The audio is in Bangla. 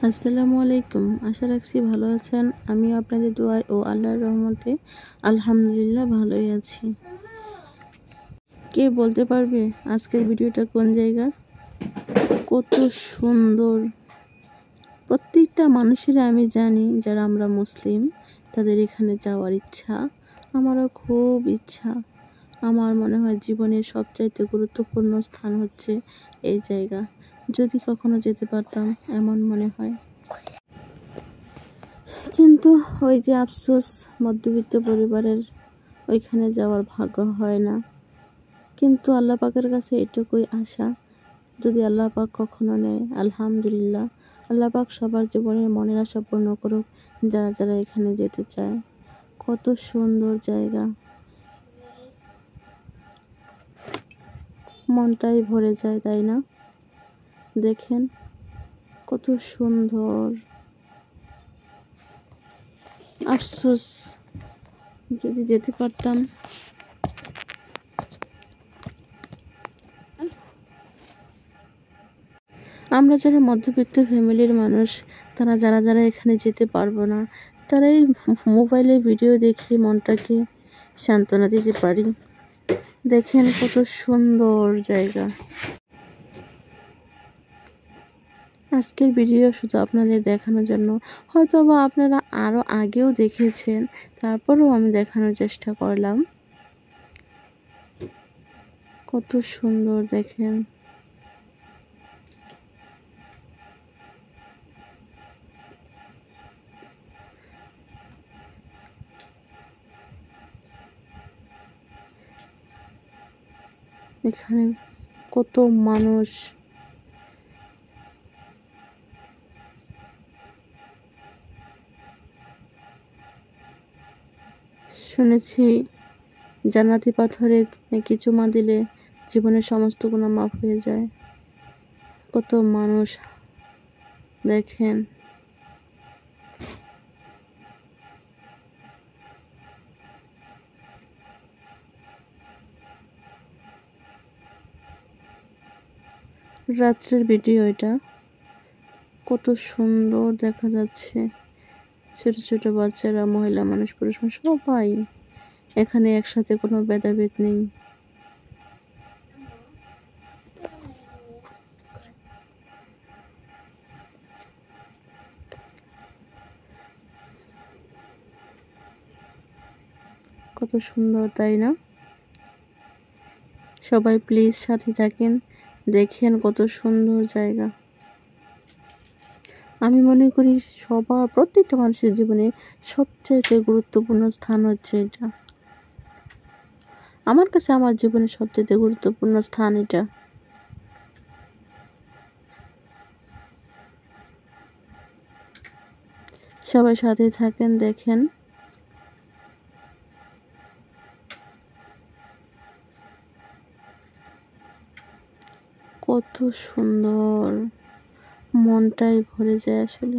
আসসালামু আলাইকুম। আশা রাখছি ভালো আছেন। আমি আপনাদের দোয়ায় ও আল্লাহর রহমতে আলহামদুলিল্লাহ ভালোই আছি। কে বলতে পারবে আজকের ভিডিওটা কোন জায়গার? কত সুন্দর! প্রত্যেকটা মানুষের আমি জানি যারা আমরা মুসলিম তাদের এখানে যাওয়ার ইচ্ছা, আমারও খুব ইচ্ছা। আমার মনে হয় জীবনের সবচাইতে গুরুত্বপূর্ণ স্থান হচ্ছে এই জায়গা। যদি কখনো যেতে পারতাম এমন মনে হয়। কিন্তু ওই যে আফসোস, মধ্যবিত্ত পরিবারের ওইখানে যাওয়ার ভাগ্য হয় না। কিন্তু আল্লাহ পাকের কাছে এটুকুই আশা, যদি আল্লাহ পাক কখনো নেয় আলহামদুলিল্লাহ। আল্লাহ পাক সবার জীবনের মনের আশা পূর্ণ করুক যারা যারা এখানে যেতে চায়। কত সুন্দর জায়গা, মনটাই ভরে যায়, তাই না? দেখেন কত সুন্দর। আফসোস, যদি যেতে পারতাম। আমরা যারা মধ্যবিত্ত ফ্যামিলির মানুষ, তারা যারা যারা এখানে যেতে পারবো না, তারা এই মোবাইলে ভিডিও দেখে মনটাকে সান্ত্বনা দিতে পারি। দেখেন কত সুন্দর জায়গা। আজকের ভিডিও শুধু আপনাদের দেখানোর জন্য, হয়তো বা আপনারা আরও আগেও দেখেছেন, তারপরেও আমি দেখানোর চেষ্টা করলাম। কত সুন্দর দেখেন। এখানে কত মানুষ। শুনেছি জান্নাতি পাথরে নাকি চুমা দিলে জীবনের সমস্ত গুনাহ মাফ হয়ে যায়। কত মানুষ দেখেন। রাত্রের ভিডিও এটা, কত সুন্দর দেখা যাচ্ছে। ছোট ছোট বাচ্চারা, মহিলা মানুষ, পুরুষ মানুষ সবাই এখানে একসাথে, কোনো ভেদাভেদ নেই। কত সুন্দর, তাই না? সবাই প্লিজ সাথে থাকেন, দেখেন কত সুন্দর জায়গা। আমি মনে করি প্রত্যেকটা মানুষের জীবনে সবচাইতে গুরুত্বপূর্ণ স্থান হচ্ছে এটা। আমার কাছে আমার জীবনের সবচাইতে গুরুত্বপূর্ণ স্থান এটা। সবাই সাথে থাকেন, দেখেন কত সুন্দর, মনটাই ভরে যায় আসলে।